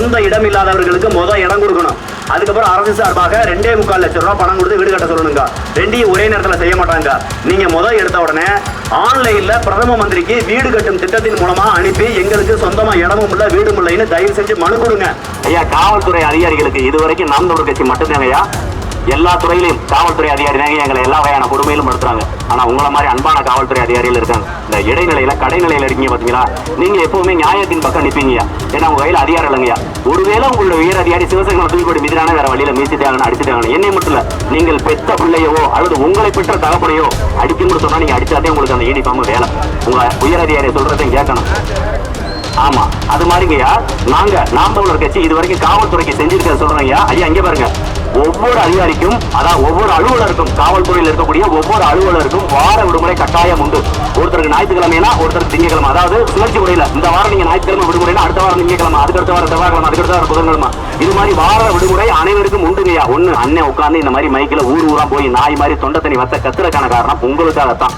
சொந்த இடம் இல்லாதவர்களுக்கு இடம் கொடுக்கணும். அதுக்கப்புறம் அரசு சார்பாக 2.25 லட்சம் ரூபாய் பணம் கொடுத்து வீடு கட்ட சொல்லணுங்க. ரெண்டையும் ஒரே நேரத்தில் செய்ய மாட்டாங்க. நீங்க எடுத்த உடனே ஆன்லைன்ல பிரதம மந்திரிக்கு வீடு கட்டும் திட்டத்தின் மூலமா அனுப்பி எங்களுக்கு சொந்தமா இடமும் இல்ல வீடும் இல்லைன்னு தயவு செஞ்சு மனு கொடுங்க. ஐயா, காவல்துறை அதிகாரிகளுக்கு இதுவரைக்கும் நாம் தமிழர் கட்சி மட்டும்தாங்க ஐயா, எல்லா துறையிலையும் காவல்துறை அதிகாரி தாங்க எங்களை எல்லா வகையான கொடுமையிலும் நடத்துறாங்க. ஆனா உங்களை மாதிரி அன்பான காவல்துறை அதிகாரிகள் இருக்காங்க. இந்த இடைநிலையில கடைநிலையில இருக்கீங்க பாத்தீங்களா, நீங்க எப்பவுமே நியாயத்தின் பக்கம் நிற்பீங்க. ஏன்னா உங்க கையில் அதிகாரம் இல்லைங்கய்யா. ஒருவேளை உங்களுடைய உயர் அதிகாரி சிவசங்கரை தூக்கிப்படி மிதிரான வேற வழியில மீசிட்டாங்கன்னு அடிச்சுட்டாங்க. என்னை மட்டும் இல்ல, நீங்கள் பெற்ற பிள்ளையவோ அல்லது உங்களை பெற்ற தகப்பனையோ அடிக்கும்னு சொன்னா நீங்க அடிச்சாதே உங்களுக்கு அந்த யூனிஃபார்ம் வேலை. உங்க உயர் அதிகாரியை சொல்றதையும் கேட்கணும். ஆமா, அது மாதிரிங்கய்யா, நாங்க நாம் தமிழர் கட்சி இது வரைக்கும் காவல்துறைக்கு செஞ்சிருக்க சொல்றேங்க ஐயா. இங்க பாருங்க, ஒவ்வொரு அதிகாரிக்கும் அதாவது ஒவ்வொரு அலுவலருக்கும் காவல்துறையில் இருக்கக்கூடிய ஒவ்வொரு அலுவலருக்கும் வார விடுமுறை கட்டாயம் உண்டு. ஒருத்தருக்கு ஞாயிற்றுக்கிழமைனா ஒருத்தருக்கு திங்கக்கிழமை, அதாவது சுழற்சி முறையில இந்த வாரம் நீங்க ஞாயிற்றுக்கிழமை விடுமுறைனா அடுத்த வாரம் திங்கக்கிழமை, அதுக்கடுத்த வாரம் செவ்வாய்க்கிழமை, அதுக்கடுத்த வாரம் புதன்கிழமை, இது மாதிரி வார விடுமுறை அனைவருக்கும் உண்டுங்கய்யா. ஒண்ணு அண்ணன் உட்கார்ந்து இந்த மாதிரி மைக்கில் ஊரா போய் நாய் மாதிரி தொண்டை தண்ணி வத்த கத்துறக்கான காரணம் உங்களுக்காகத்தான்.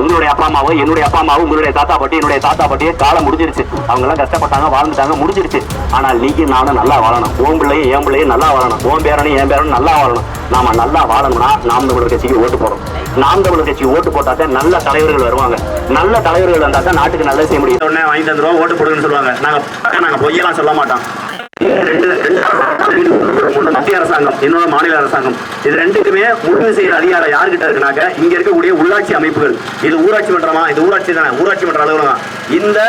உங்களுடைய அப்பா அம்மாவோ என்னுடைய அப்பா அம்மாவோ உங்களுடைய தாத்தா பாட்டி என்னுடைய தாத்தா பாட்டியே காலம் முடிஞ்சிருச்சு. அவங்க எல்லாம் கஷ்டப்பட்டாங்க, வாழ்ந்துட்டாங்க, முடிஞ்சிருச்சு. ஆனால் நீங்க நானும் நல்லா வாழணும். ஓம் பிள்ளையும் என் பிள்ளையும் நல்லா வாழணும். ஓம் பேரனும் என் பேரனும் நல்லா வாழணும். நாம நல்லா வாழணும்னா நாம் தமிழர் கட்சிக்கு ஓட்டு போறோம். நாம் தமிழர் கட்சிக்கு ஓட்டு போட்டாக்க நல்ல தலைவர்கள் வருவாங்க. நல்ல தலைவர்கள் வந்தாக்க நாட்டுக்கு நல்லது செய்ய முடியும். உடனே வாங்கி தந்துருவோம், ஓட்டு போடுங்கன்னு சொல்லுவாங்க. நாங்க பொய்யெல்லாம் சொல்ல மாட்டோம். மத்திய அரசாங்கம், இன்னொரு மாநில அரசாங்கம், இது ரெண்டுக்குமே முடிவு செய்யற அதிகாரம் யாருக்கிட்ட இருக்குனாக்க இங்க இருக்கக்கூடிய உள்ளாட்சி அமைப்புகள். இது ஊராட்சி மன்றமா, இது ஊராட்சி தானே, ஊராட்சி மன்ற அலுவலகம். இந்த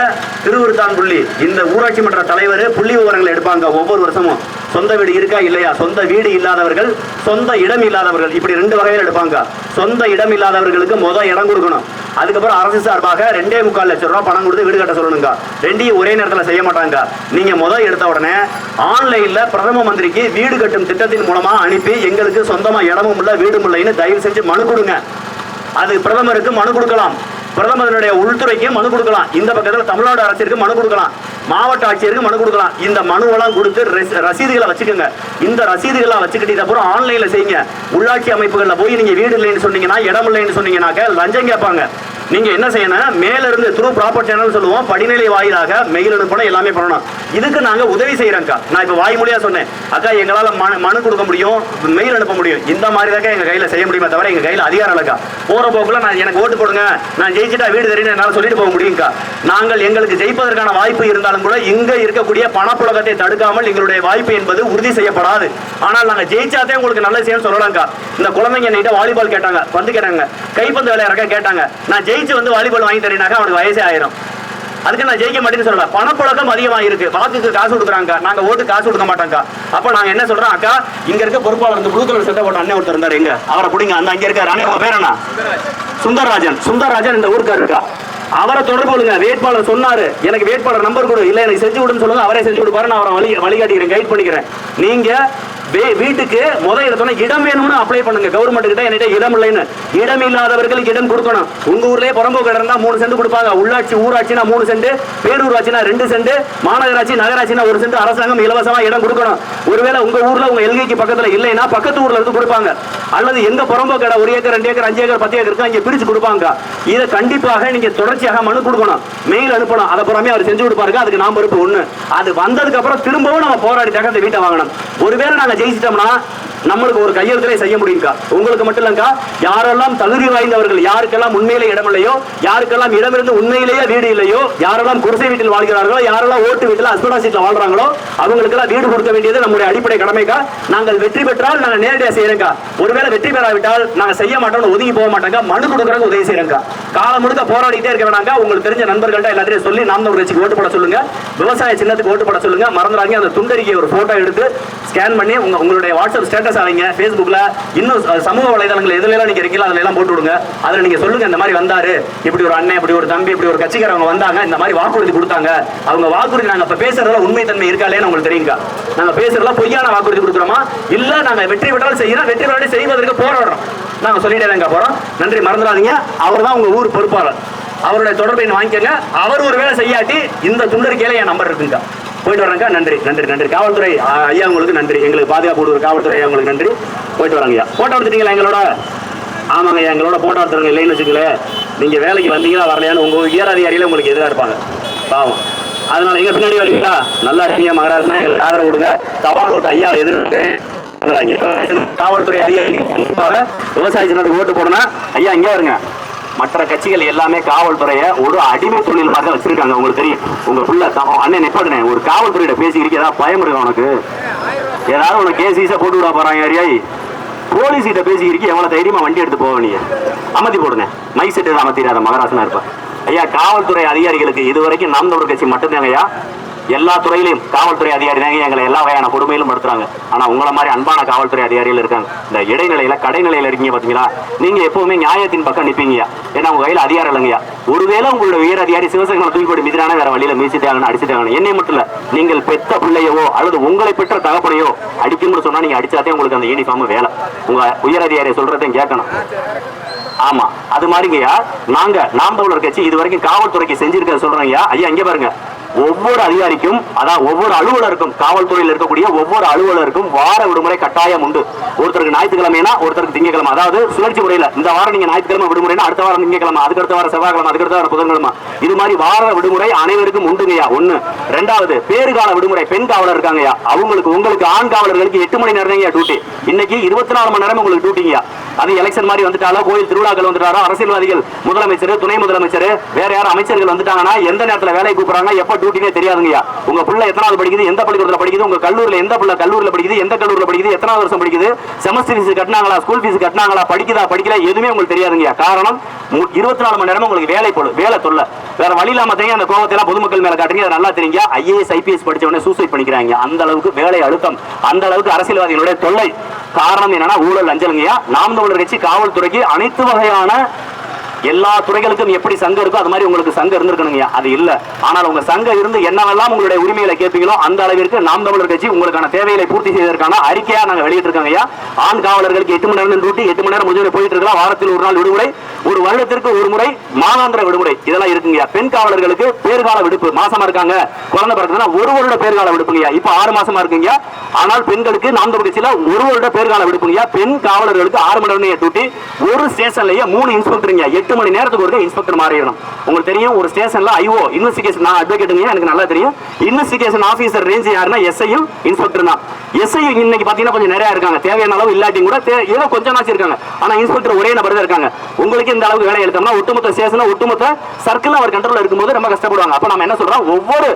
திருவிருத்தான்புள்ளி இந்த ஊராட்சி மன்ற தலைவர் புள்ளி விவரங்களை எடுப்பாங்க ஒவ்வொரு வருஷமும். சொந்த வீடு இருக்கா இல்லையா, சொந்த வீடு இல்லாதவர்கள், சொந்த இடம் இல்லாதவர்கள், இப்படி 2 வகையில் எடுப்பாங்க. சொந்த இடம் இல்லாதவர்களுக்கு இடம் கொடுக்கணும். அதுக்கப்புறம் அரசு சார்பாக 2.25 லட்சம் ரூபாய் பணம் கொடுத்து வீடு கட்ட சொல்லணுங்க. ரெண்டையும் ஒரே நேரத்தில் செய்ய மாட்டாங்க. நீங்க எடுத்த உடனே ஆன்லைன்ல பிரதம மந்திரிக்கு வீடு கட்டும் திட்டத்தின் மூலமா அனுப்பி எங்களுக்கு சொந்தமா இடமும் இல்ல வீடும் இல்லைன்னு தயவு செஞ்சு மனு கொடுங்க. அது பிரதமருக்கு மனு கொடுக்கலாம், பிரதமருடைய உள்துறைக்கு மனு கொடுக்கலாம், இந்த பக்கத்தில் தமிழ்நாடு அரசிற்கு மனு கொடுக்கலாம், மாவட்ட ஆட்சியருக்கு மனு கொடுக்கலாம். இந்த மனுவெல்லாம் கொடுத்து ரசீதுகளை வச்சுக்கோங்க. இந்த ரசீதுகளை வச்சுக்கிட்டு அப்புறம் ஆன்லைன்ல செய்யுங்க. உள்ளாட்சி அமைப்புகள்ல போய் நீங்க வீடு இல்லைன்னு சொன்னீங்கன்னா, இடம் இல்லைன்னு சொன்னீங்கன்னாக்க லஞ்சம் கேட்பாங்க. நீங்க என்ன செய்யணும், மேல இருந்து த்ரூ ப்ராப்பர் சேனல் சொல்லுவோம், படிநிலை வாயிலாக மெயில் அனுப்பணும், எல்லாமே பண்ணணும். இதுக்கு நாங்க உதவி செய்யறோம்க்கா. நான் இப்ப வாய்மொழியா சொன்னேன், அக்கா எங்களால மனு கொடுக்க முடியும், மெயில் அனுப்ப முடியும், இந்த மாதிரி தான் எங்க கையில செய்ய முடியுமே தவிர எங்க கையில அதிகாரம் இல்லக்கா. போற போக்குல நான் எனக்கு ஓட்டு போடுங்க, நான் ஜெயிச்சுட்டா வீடு தெரியும் என்னால சொல்லிட்டு போக முடியும்க்கா. நாங்கள் எங்களுக்கு ஜெயிப்பதற்கான வாய்ப்பு இருந்தாலும் கூட இங்க இருக்கக்கூடிய பணப்புழக்கத்தை தடுக்காமல் எங்களுடைய வாய்ப்பு என்பது உறுதி செய்யப்படாது. ஆனால் நாங்க ஜெயிச்சாதே உங்களுக்கு நல்ல செய்யணும் சொல்லலாம்க்கா. இந்த குழந்தைங்க என்கிட்ட வாலிபால் கேட்டாங்க, பந்து கேட்டாங்க, கைப்பந்து விளையாடுறக்க கேட்டாங்க. நான் ஜெயிச்சு வந்து வாலிபால் வாங்கி தரீனாக்கா அவனுக்கு வயசே ஆயிரும். அதுக்கு நான் ஜெயிக்க மாட்டேன்னு சொல்லல. பணப்புழக்கம் அதிகமாக இருக்கு, வாக்குக்கு காசு கொடுக்குறாங்க, நாங்க ஓட்டு காசு கொடுக்க மாட்டாங்க. அப்ப நாங்க என்ன சொல்றோம், அக்கா இங்க இருக்க பொறுப்பாளர் இந்த ப்ளூ கலர் சட்டை போட்ட அண்ணன் ஒருத்தர் இருந்தாரு, எங்க அவரை பிடிங்க, அந்த அங்க இருக்காரு அண்ணன், உங்க பேர் என்ன? சுந்தரராஜன் இந்த ஊருக்காரு இருக்கா, அவரை தொடர்பு கொள்ளுங்க. வேட்பாளர் சொன்னாரு, எனக்கு வேட்பாளர் நம்பர் கொடு, இல்ல எனக்கு செஞ்சு விடுன்னு சொல்லுங்க, அவரே செஞ்சு கொடுப்பாரு, நான் அவரை வழிகாட்டிக்கிறேன், கைட் பண்ணிக்கிறேன். நீங்க வீட்டுக்கு எடுத்தோன்னா இடம் வேணும்னு அப்ளை பண்ணுங்க. கவர்மெண்ட் கிட்ட என்கிட்ட இடம் இல்லைன்னு, இடம் இல்லாதவர்களுக்கு இடம் கொடுக்கணும். உங்க ஊர்லயே புறம்போக்கு இடம் இருந்தா 3 சென்ட் கொடுப்பாங்க. உள்ளாட்சி ஊராட்சினா 3 சென்ட், பேரூராட்சினா 2 சென்ட், மாநகராட்சி நகராட்சினா 1 சென்ட் அரசாங்கம் இலவசமா இடம் கொடுக்கணும். ஒருவேளை உங்க ஊர்ல உங்க எல்கைக்கு பக்கத்துல இல்லைன்னா பக்கத்து ஊர்ல இருந்து கொடுப்பாங்க. அல்லது எங்க புறம்போக்கு இடம் 1 ஏக்கர் 2 ஏக்கர் 5 ஏக்கர் 10 ஏக்கர் இருக்கு, அங்க பிரிச்சு கொடுப்பாங்க. இதை கண்டிப்பாக நீங்க தொடர்ச்சியாக மனு கொடுக்கணும், மெயில் அனுப்பணும். அதை புறமே அவர் செஞ்சு கொடுப்பாருங்க. அதுக்கு நாம் பொறுப்பு ஒண்ணு. அது வந்ததுக்கு அப்புறம் திரும்பவும் நம்ம போராடி தகவல் வீட்டை வாங்கணும். ஒருவேளை நாங்க ஜெயிச்சிட்டோம்னா நம்மளுக்கு ஒரு கையெழுத்திலே செய்ய முடியும்க்கா. உங்களுக்கு மட்டும் இல்லைங்கா, யாரெல்லாம் தகுதி வாய்ந்தவர்கள், யாருக்கெல்லாம் உண்மையிலே இடம் இல்லையோ, யாருக்கெல்லாம் இடம் இருந்து உண்மையிலேயே வீடு இல்லையோ, யாரெல்லாம் குடிசை வீட்டில் வாழ்கிறார்களோ, யாரெல்லாம் ஓட்டு வீட்டில் அஸ்படா சீட்ல வாழ்றாங்களோ, அவங்களுக்கெல்லாம் வீடு கொடுக்க வேண்டியது நம்முடைய அடிப்படை கடமைக்கா. நாங்கள் வெற்றி பெற்றால் நாங்கள் நேரடியாக செய்யறோம்க்கா. ஒருவேளை வெற்றி பெறாவிட்டால் நாங்கள் செய்ய மாட்டோம்னு ஒதுங்கி போக மாட்டாங்க, மனு கொடுக்கறதுக்கு உதவி செய்யறோம்க்கா. காலம் முழுக்க போராடிட்டே இருக்க வேணாங்க. உங்களுக்கு தெரிஞ்ச நண்பர்கள்ட்ட எல்லாத்தையும் சொல்லி நாம் தமிழர் கட்சிக்கு ஓட்டு போட சொல்லுங்க, விவசாய சின்னத்துக்கு ஓட்டு போட சொல்லுங்க. மறந்துடாங்க, அந்த துண்டறிக்கை ஒரு போட்டோ எடுத்து ஸ்கேன் பண்ணி உங்களுடைய வாட்ஸ்அப் ஸ்டேட்டஸ் ஆவீங்க, ஃபேஸ்புக்ல இன்னும் சமூக வலைதளங்கள் எதுல நீங்க இருக்கீங்களோ அதுல எல்லாம் போட்டு விடுங்க. அதுல நீங்க சொல்லுங்க, இந்த மாதிரி வந்தாரு, இப்படி ஒரு அண்ணன், இப்படி ஒரு தம்பி, இப்படி ஒரு கட்சிக்காரங்க வந்தாங்க, இந்த மாதிரி வாக்குறுதி கொடுத்தாங்க. அவங்க வாக்குறுதி நாங்க இப்ப பேசுறதுல உண்மை தன்மை இருக்காலேன்னு உங்களுக்கு தெரியுங்க. நாங்க பேசுறதுல பொய்யான வாக்குறுதி கொடுக்குறோமா, இல்ல நாங்க வெற்றி பெற்றால் செய்யறோம், வெற்றி பெற்றால் செய்வதற்கு போராடுறோம், நாங்க சொல்லிட்டே போறோம். நன்றி, மறந்துடாதீங்க. அவர் தான் உங்க ஊர் பொறுப்பாளர், அவருடைய தொடர்பை வாங்கிக்கங்க. அவர் ஒரு வேலை செய்யாட்டி இந்த துண்டறிக்கையில என் நம்பர் இருக்குங்க. போயிட்டு வராங்க. நன்றி நன்றி நன்றி. காவல்துறை ஐயா உங்களுக்கு நன்றி, எங்களுக்கு பாதுகாப்பு கொடுக்குற காவல்துறை ஐயா உங்களுக்கு நன்றி. போயிட்டு வராங்க ஐயா. போட்டோ எடுத்துட்டீங்களா எங்களோட? ஆமாங்க ஐயா, எங்களோட போட்டோ எடுத்துருங்க. இல்லைன்னு வச்சுக்கல, நீங்க வேலைக்கு வந்தீங்களா வரலையான்னு உங்க உயர் அதிகாரியில உங்களுக்கு எதிராக இருப்பாங்க பாவம். அதனால எங்க பின்னாடி வரீங்களா? நல்லா இருக்கீங்க. மகராஜனா ஆதரவு கொடுங்க. சவால் ஒரு ஐயா எதிர்க்கிறேன். காவல்துறை அதிகாரி விவசாய சின்னத்துக்கு ஓட்டு போடணும். ஐயா இங்கே வருங்க. மற்ற கட்சிகள் எல்லாமே காவல்துறையை ஒரு அடிமை தொழில் மாதிரி வச்சிருக்காங்க. உங்களுக்கு தெரியும். உங்க புள்ள அண்ணன் நிப்பாடுனே ஒரு காவல்துறையிட பேசிக்கிறீங்க. ஏதாவது பயம் இருக்கு உனக்கு? ஏதாவது உனக்கு கேஸ் போட்டு விட போறாங்க. ஏரியாய் போலீஸ் கிட்ட பேசிக்கிறீங்க. எவ்வளவு தைரியமா வண்டி எடுத்து போக நீங்க? அமர்த்தி போடுங்க. மைக் செட்டு அமர்த்திடாத மகராசனா இருப்ப. ஐயா காவல்துறை அதிகாரிகளுக்கு இதுவரைக்கும் நாம் தமிழர் கட்சி மட்டும்தாங்க ஐயா எல்லா துறையிலையும் காவல்துறை அதிகாரி தாங்க எங்களை எல்லா வகையான கொடுமையிலும் படுத்துறாங்க. ஆனா உங்களை மாதிரி அன்பான காவல்துறை அதிகாரிகள் இருக்காங்க. இந்த இடைநிலையில கடைநிலையில இருக்கீங்க பாத்தீங்களா, நீங்க எப்பவுமே நியாயத்தின் பக்கம் நிப்பீங்கயா. ஏன்னா உங்க கையில அதிகாரம் இல்லைங்கய்யா. ஒருவேளை உங்களோட உயர் அதிகாரி சிவசங்கரை தூக்கி போட்டு மிதிரான வேற வழியில மீசிட்டாங்கன்னு அடிச்சுட்டாங்க. என்னை மட்டும் இல்ல, நீங்கள் பெற்ற பிள்ளையவோ அல்லது உங்களை பெற்ற தகப்பனையோ அடிக்கும்னு சொன்னா நீங்க அடிச்சாதே உங்களுக்கு அந்த யூனிஃபார்ம் வேலை. உங்க உயர் அதிகாரியை சொல்றதையும் கேட்கணும். ஆமா அது மாதிரிங்கய்யா. நாங்க நாம் தமிழர் கட்சி இது வரைக்கும் காவல்துறைக்கு செஞ்சிருக்க சொல்றோங்க ஐயா. இங்க பாருங்க, ஒவ்வொரு அதிகாரிக்கும் அதான் ஒவ்வொரு அலுவலருக்கும் காவல்துறையில் இருக்கக்கூடிய ஒவ்வொரு அலுவலருக்கும் வார விடுமுறை கட்டாயம் உண்டு. ஒருத்தருக்கு ஞாயிற்றுக்கிழமைனா ஒருத்தருக்கு திங்கக்கிழமை. அதாவது சுழற்சி முறையில் இந்த வாரம் நீங்க ஞாயிற்றுக்கிழமை விடுமுறைனா அடுத்த வாரம் திங்கக்கிழமை, அதுக்கடுத்த வாரம் செவ்வாய்க்கிழமை, அதுக்கடுத்த வாரம் புதன்கிழமை. இது மாதிரி வார விடுமுறை அனைவருக்கும் உண்டுங்கய்யா. ஒண்ணு. ரெண்டாவது பேறுகால விடுமுறை பெண் காவலர் இருக்காங்கய்யா. அவங்களுக்கு உங்களுக்கு ஆண் காவலர்களுக்கு 8 மணி நேரம் டியூட்டி. இன்னைக்கு 24 மணி நேரம் உங்களுக்கு டியூட்டிங்கய்யா. அது எலெக்ஷன் மாதிரி வந்துட்டாலோ, கோயில் திருவிழாக்கள் வந்துட்டாரோ, அரசியல்வாதிகள் முதலமைச்சர் துணை முதலமைச்சர் வேற யாரும் அமைச்சர்கள் வந்துட்டாங்கன்னா எந்த நேரத்தில் வேலைக்கு கூப்பிடுறாங்க எப்ப டியூட்டினே தெரியாதுங்கய்யா. உங்க பிள்ளை எத்தனாவது படிக்குது, எந்த பள்ளிக்கூடத்தில் படிக்குது, உங்க கல்லூரியில் எந்த பிள்ளை கல்லூரியில் படிக்குது, எந்த கல்லூரியில் படிக்குது, எத்தனாவது வருஷம் படிக்குது, செமஸ்டர் ஃபீஸ் கட்டினாங்களா, ஸ்கூல் ஃபீஸ் கட்டினாங்களா, படிக்குதா படிக்கல எதுவுமே உங்களுக்கு தெரியாதுங்கய்யா. காரணம் 24 மணி நேரம் உங்களுக்கு வேலை தொல்லை. வேற வழி இல்லாம தான் அந்த கோபத்தை எல்லாம் பொதுமக்கள் மேல காட்டுறீங்க. அது நல்லா தெரியுங்க. IAS IPS படிச்சவனே சூசைட் பண்ணிக்கிறாங்க. அந்த அளவுக்கு வேலை அழுத்தம், அந்த அளவுக்கு அரசியல்வாதிகளுடைய தொல்லை. காரணம் என்னன்னா ஊழல் லஞ்சம்ங்கய்யா. நாம் தமிழர் கட்சி காவல்துறைக்கு அனைத்து வகையான எல்லா துறைகளுக்கும் எப்படி சங்கம் இருக்கோ அது மாதிரி உங்களுக்கு சங்கம் இருந்திருக்கணுங்க. அது இல்ல. ஆனால் உங்க சங்கம் இருந்து என்னவெல்லாம் உங்களுடைய உரிமைகளை கேட்பீங்களோ அந்த அளவிற்கு நாம் தமிழர் கட்சி உங்களுக்கான தேவைகளை பூர்த்தி செய்வதற்கான அறிக்கையா நாங்க வெளியிட்டிருக்காங்க. ஆண் காவலர்களுக்கு 8 மணி நேரம் டியூட்டி, 8 மணி நேரம் முடிஞ்சு போயிட்டு இருக்கலாம். வாரத்தில் ஒரு நாள் விடுமுறை, ஒரு வருடத்திற்கு ஒரு முறை மாதாந்திர விடுமுறை, இதெல்லாம் இருக்குங்க. பெண் காவலர்களுக்கு பேர்கால விடுப்பு, மாசமா இருக்காங்க குழந்தை பிறகுனா ஒரு வருட பேர்கால விடுப்புங்க. இப்ப 6 மாசமா இருக்குங்க. ஆனால் பெண்களுக்கு நாம் தமிழர் கட்சியில ஒரு வருட பேர்கால விடுப்புங்க. பெண் காவலர்களுக்கு 6 மணி நேரம் டியூட்டி. ஒரு ஸ்டேஷன்லயே 3 இன்ஸ்பெக்டருங்க. 8 மணி நேரத்துக்கு ஒரு இன்ஸ்பெக்டர் மாறிடணும். உங்களுக்கு தெரியும் ஒரு ஸ்டேஷன்ல IO இன்வெஸ்டிகேஷன், நான் அட்வொகேட்டுங்க, எனக்கு நல்லா தெரியும். இன்வெஸ்டிகேஷன் ஆபீசர் ரேஞ்ச் யாருன்னா SIயும் இன்ஸ்பெக்டர் தான். SI இன்னைக்கு பாத்தீங்கன்னா கொஞ்சம் நிறைய இருக்காங்க. தேவையான அளவு இல்லாட்டி கூட ஏதோ கொஞ்சம் நாச்சு இருக்காங்க. ஆனா இன்ஸ்பெக்டர் ஒரே நபர் தான் இருக்காங்க. உங்களுக்கு இந்த அளவுக்கு வேலை எடுத்தோம்னா ஒட்டுமொத்த ஸ்டேஷன் ஒட்டுமொத்த சர்க்கிள் அவர் கண்ட்ரோல்ல இருக்கும்போது ரொம்ப கஷ்டப்படுவாங்க. அப்ப நம்ம என்ன சொல்றோம், ஒவ்வொரு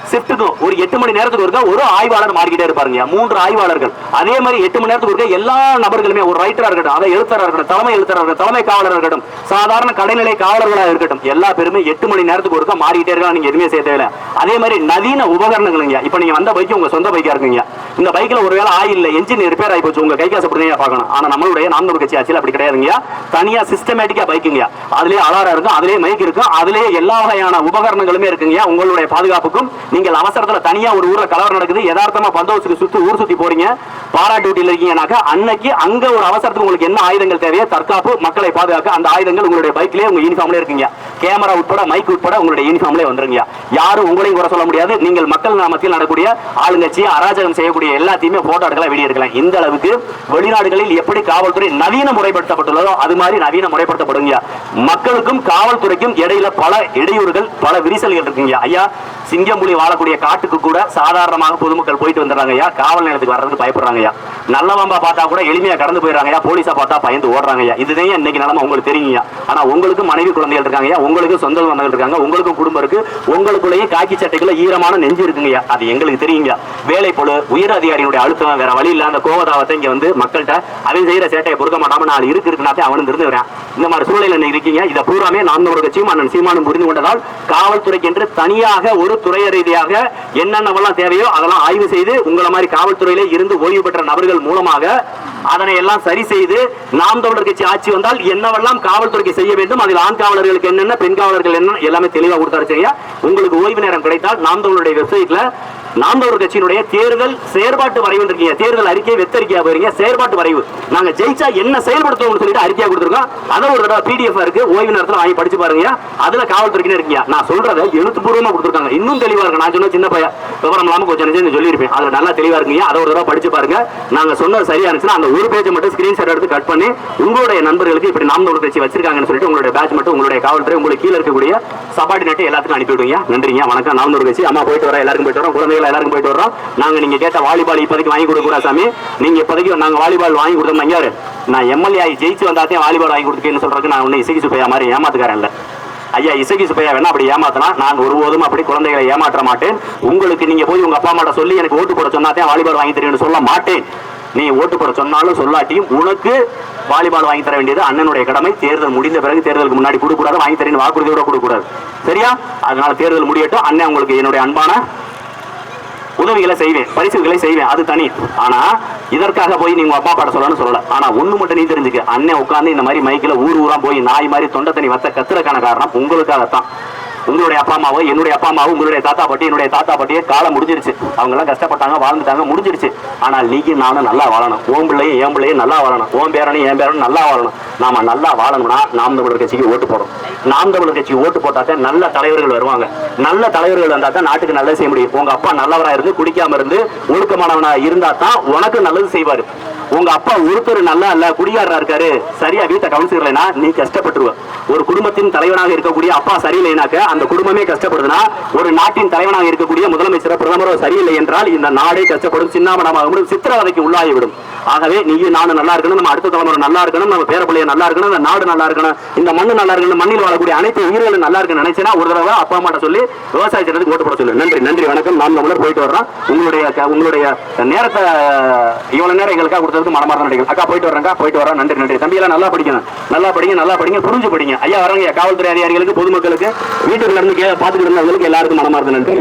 ஷிஃப்ட்டுக்கும் ஒரு 8 மணி நேரத்துக்கு ஒருக்கா ஒரு ஆய்வாளர் மாறிக்கிட்டே இருப்பாருங்க. 3 ஆய்வாளர்கள். அதே மாதிரி 8 மணி நேரத்துக்கு ஒருக்கா எல்லா நபர்களுமே, ஒரு ரைட்டரா இருக்கட்டும், அதை எழுத்தரா இருக்கட்டும், தலைமை எழுத்தரா இருக்கட்டும், தலைமை காவலர் இருக்கட்டும், சாதாரண கடைநிலை காவலர்களாக இருக்கட்டும், எல்லா பேருமே 8 மணி நேரத்துக்கு ஒருக்கா மாறிக்கிட்டே இருக்காங்க. நீங்க எதுவுமே செய்ய தேவையில்லை. அதே மாதிரி நவீன உபகரணங்கள்ங்க. இப்ப நீங்க வந்த பைக் உங்க சொந்த பைக்கா இருக்குங்க. இந்த பைக்ல ஒருவேளை ஆயில் என்ஜின் ரிப்பேர் ஆகி போச்சு, உங்க கை காசு அப்படியே பார்க்கணும். ஆனா நம்மளுடைய நாம் தமிழர் கட்சி ஆட்சியில் அப்படி கிடையாதுங்க. தனியா சிஸ்டமேட்டிக்கா பைக்குங்க. அதுலயே அலாரம் இருக்கும், அதுலயே மைக் இருக்கும், அதுலயே எல்லா வகையான உபகரணங்களுமே இருக்குங்க. உங்களுடைய பாதுகாப்புக்கும் நீங்கள் அவசரத்துல தனியா ஒரு ஊர்ல கலவரம் நடக்குது, யதார்த்தமா பந்தோபஸ்துக்கு ஊர் சுத்தி போறீங்க, பாரா டியூட்டில இருக்கீங்கன்னாக்கா அன்னைக்கு அங்க ஒரு அவசரத்துக்கு உங்களுக்கு என்ன ஆயுதங்கள் தேவையோ தற்காப்பு மக்களை பாதுகாக்க அந்த ஆயுதங்கள் உங்களுடைய பைக்லயே உங்க யூனிஃபார்ம்ல இருக்குங்க. கேமரா உட்பட மைக் உட்பட உங்களுடைய யூனிஃபார்ம்ல வந்துருங்க. யாரும் உங்களையும் குறை சொல்ல முடியாது. நீங்கள் மக்கள் மத்தியில் நடக்கக்கூடிய ஆளுங்கட்சி அராஜகம் செய்யக்கூடிய எல்லாத்தையுமே போட்டோ எடுக்கலாம், வீடியோ எடுக்கலாம். இந்த அளவுக்கு வெளிநாடுகளில் எப்படி காவல்துறை நவீன முறைப்படுத்தப்பட்டுள்ளதோ அது மாதிரி நவீன முறைப்படுத்தப்படுங்க. மக்களுக்கும் காவல்துறைக்கும் இடையில பல இடையூறுகள், பல விரிசல்கள் இருக்குங்க. ஐயா சிங்கம்புலி வாழக்கூடிய காட்டுக்கு கூட சாதாரணமாக பொதுமக்கள் போயிட்டு வந்துடுறாங்க. காவல் நிலையத்துக்கு வர்றதுக்கு பயப்படுறாங்க. நல்லவம்பா பார்த்தா கூட எளிமையா கடந்து போயிடுறாங்க. போலீஸா பார்த்தா பயந்து ஓடுறாங்க. இதுதான் இன்னைக்கு நிலைமை உங்களுக்கு தெரியுங்க. ஆனா உங்களுக்கு மனைவி குழந்தைகள் இருக்காங்க, உங்களுக்கு சொந்த பந்தங்கள் இருக்காங்க, உங்களுக்கும் குடும்பம் இருக்கு, உங்களுக்குள்ளேயே காக்கி சட்டைக்குள்ள ஈரமான நெஞ்சு இருக்குங்க. அது எங்களுக்கு தெரியுங்க. வேலை போல உயர் அதிகாரியுடைய அழுத்தம் வேற வழி இல்ல. அந்த கோவதாவத்தை இங்க வந்து மக்கள்கிட்ட அவன் செய்யற சேட்டையை பொறுக்க மாட்டாம நான் இருக்குனாத்தே அவனு இருந்து வரேன். இந்த மாதிரி சூழ்நிலை இருக்கீங்க. இதை பூராமே நாம் தமிழர் கட்சியும் அண்ணன் சீமானும் புரிந்து கொண்டதால் காவல்துறைக்கு என்று தனியாக ஒரு துறை ரீதியாக என்னென்னவெல்லாம் தேவையோ அதெல்லாம் ஆய்வு செய்து உங்களை மாதிரி காவல்துறையிலே இருந்து ஓய்வு பெற்ற நபர்கள் மூலமாக அதனை எல்லாம் சரி செய்து நாம் தமிழர் கட்சி ஆட்சி வந்தால் என்னவெல்லாம் காவல்துறைக்கு செய்ய வேண்டும், அதில் ஆண் காவலர்களுக்கு என்னென்ன, பெண் காவலர்கள் என்ன எல்லாமே தெளிவாக கொடுத்தாரு. உங்களுக்கு ஓய்வு நேரம் கிடைத்தால் நாம் தமிழருடைய வெப்சைட்ல நாம் தமிழர் கட்சியினுடைய தேர்தல் செயற்பாட்டு வரைவு இருக்கீங்க, தேர்தல் அறிக்கை வெத்தறிக்கையா போறீங்க, செயற்பாட்டு வரைவு நாங்க ஜெயிச்சா என்ன செயல்படுத்துவோம்னு சொல்லிட்டு அறிக்கையா கொடுத்துருக்கோம். அதை ஒரு தடவை PDF இருக்கு, ஓய்வு நேரத்தில் வாங்கி படிச்சு பாருங்க. அதுல காவல்துறைக்கு இருக்கீங்க. நான் சொல்றதை எழுத்துப்பூர்வமா கொடுத்துருக்காங்க. இன்னும் தெளிவா இருக்கு. நான் சொன்ன சின்ன பையன் விவரம் இல்லாம கொஞ்சம் சொல்லியிருப்பேன். அதுல நல்லா தெளிவா இருக்கீங்க. அதை ஒரு தடவை படிச்சு பாருங்க. நாங்க சொன்னது சரியா இருந்துச்சுன்னா அந்த ஒரு பேஜ் மட்டும் ஸ்கிரீன்ஷாட் எடுத்து கட் பண்ணி உங்களுடைய நண்பர்களுக்கு இப்படி நாம் தமிழர் கட்சி வச்சிருக்காங்கன்னு சொல்லிட்டு உங்களுடைய பேட்ச் மட்டும் உங்களுடைய காவல்துறை உங்களுக்கு கீழே இருக்கக்கூடிய சபார்டினேட் எல்லாத்துக்கும் அனுப்பிவிடுங்க. நன்றிங்க, வணக்கம். நாம் தமிழர் கட்சி. அம்மா போயிட்டு வர, எல்லாருக்கும் போயிட்டு வரோம், குழந்தைகள் எல்லாருக்கும் போயிட்டு வரோம். நாங்க நீங்க கேட்ட வாலிபால் இப்போதைக்கு வாங்கி கொடுக்க கூடாது சாமி. நீங்க இப்போதைக்கு நாங்க வாலிபால் வாங்கி கொடுத்தோம். யாரு நான் MLA ஆகி ஜெயிச்சு வந்தாத்தே வாலிபால் வாங்கி கொடுத்துக்கேன்னு சொல்றதுக்கு நான் ஒன்னும் இசைக்கு சுப்பையா மாதிரி ஏமாத்துக்காரன் இல்ல. ஐயா இசைக்கு சுப்பையா வேணா அப்படி ஏமாத்தனா, நான் ஒருபோதும் அப்படி குழந்தைகளை ஏமாற்ற மாட்டேன். உங்களுக்கு நீங்க போய் உங்க அப்பா அம்மாட்ட சொல்லி எனக்கு ஓட்டு போட சொன்னாத்தே வாலிபால் வாங்கி தருவேன்னு சொல்ல மாட்டேன். நீ ஓட்டு போட சொன்னாலும் சொல்லாட்டியும் உனக்கு வாலிபால் வாங்கி தர வேண்டியது அண்ணனுடைய கடமை. தேர்தல் முடிந்த பிறகு, தேர்தலுக்கு முன்னாடி கொடுக்கூடாது, வாங்கி தரேன்னு வாக்குறுதியோட கொடுக்கூடாது. சரியா? அதனால தேர்தல் முடியட்டும். அண்ணன் உங்களுக்கு என்னுடைய அன்பான உதவிகளை செய்வேன், பரிசுகளை செய்வேன், அது தனி. ஆனா இதற்காக போய் நீங்க அப்பா பாட சொல்லல. ஆனா ஒண்ணு மட்டும் நீ தெரிஞ்சுக்க, அண்ணன் உட்கார்ந்து இந்த மாதிரி மைக்கில் ஊர் ஊரா போய் நாய் மாதிரி தொண்டை தண்ணி வத்த கத்துறக்கான காரணம் உங்களுக்காகத்தான். உங்களுடைய அப்பா அம்மாவோ, என்னுடைய அப்பா அம்மாவோ, உங்களுடைய தாத்தா பாட்டி, என்னுடைய தாத்தா பாட்டியே காலம் முடிஞ்சிருச்சு. அவங்க எல்லாம் கஷ்டப்பட்டாங்க, வாழ்ந்துட்டாங்க, முடிஞ்சிருச்சு. ஆனால் நீங்க நானும் நல்லா வாழணும். ஓம் பிள்ளையும் என் பிள்ளையும் நல்லா வாழணும். ஓம் பேரனும் என் பேரனும் நல்லா வாழணும். நாம நல்லா வாழணும்னா நாம் தமிழர் கட்சிக்கு ஓட்டு போடும். நாம் தமிழர் கட்சிக்கு ஓட்டு போட்டாதான் நல்ல தலைவர்கள் வருவாங்க. நல்ல தலைவர்கள் வந்தா தான் நாட்டுக்கு நல்லது செய்ய முடியும். உங்க அப்பா நல்லவரா இருந்து, குடிக்காம இருந்து, ஒழுக்கமானவனா இருந்தா தான் உனக்கு நல்லது செய்வாரு. உங்க அப்பா ஒருத்தர் நல்லா இல்ல, குடியாரா இருக்காரு, சரியா வீட்டை கவனிச்சுக்கலைன்னா நீ கஷ்டப்பட்டுருவ. ஒரு குடும்பத்தின் தலைவனாக இருக்கக்கூடிய அப்பா சரியில்லைனாக்க அந்த குடும்பமே கஷ்டப்படுதுன்னா, ஒரு நாட்டின் தலைவனாக இருக்கக்கூடிய முதலமைச்சர் பிரதமரோ சரியில்லை என்றால் இந்த நாடே கஷ்டப்படும், சின்னாமணமாக சித்திரவதைக்கு உள்ளாகிவிடும். ஆகவே நீயும் நானும் நல்லா இருக்கணும், நம்ம அடுத்த தலைமுறை நல்லா இருக்கணும், நம்ம பேரப்பிள்ளைய நல்லா இருக்கணும், இந்த நாடு நல்லா இருக்கணும், இந்த மண்ணு நல்லா இருக்கணும், மண்ணில் வாழக்கூடிய அனைத்து உயிர்களும் நல்லா இருக்குன்னு நினைச்சேன்னா ஒரு தடவை அப்பா அம்மாட்ட சொல்லி விவசாய சட்டத்துக்கு ஓட்டு போட சொல்லு. நன்றி, நன்றி, வணக்கம். நாம் தமிழர் போயிட்டு வர்றோம். உங்களுடைய நேரத்தை இவ்வளவு நேரம் எங்களுக்காக கொடுத்ததுக்கு மனமார்ந்த நன்றிகள். அக்கா போயிட்டு வர்றேங்க, போயிட்டு வரோம். நன்றி, நன்றி. தம்பி எல்லாம் நல்லா படிக்கணும், நல்லா படிங்க, நல்லா படிங்க, புரிஞ்சு படிங்க. ஐயா வராங்க. காவல்துறை அதிகாரிகளுக்கு, பொதுமக்களுக்கு, வீட்டுக்கு நடந்து பார்த்துட்டு இருந்தவங்களுக்கு எல்லாருக்கும் மனமார்ந்த நன்றி.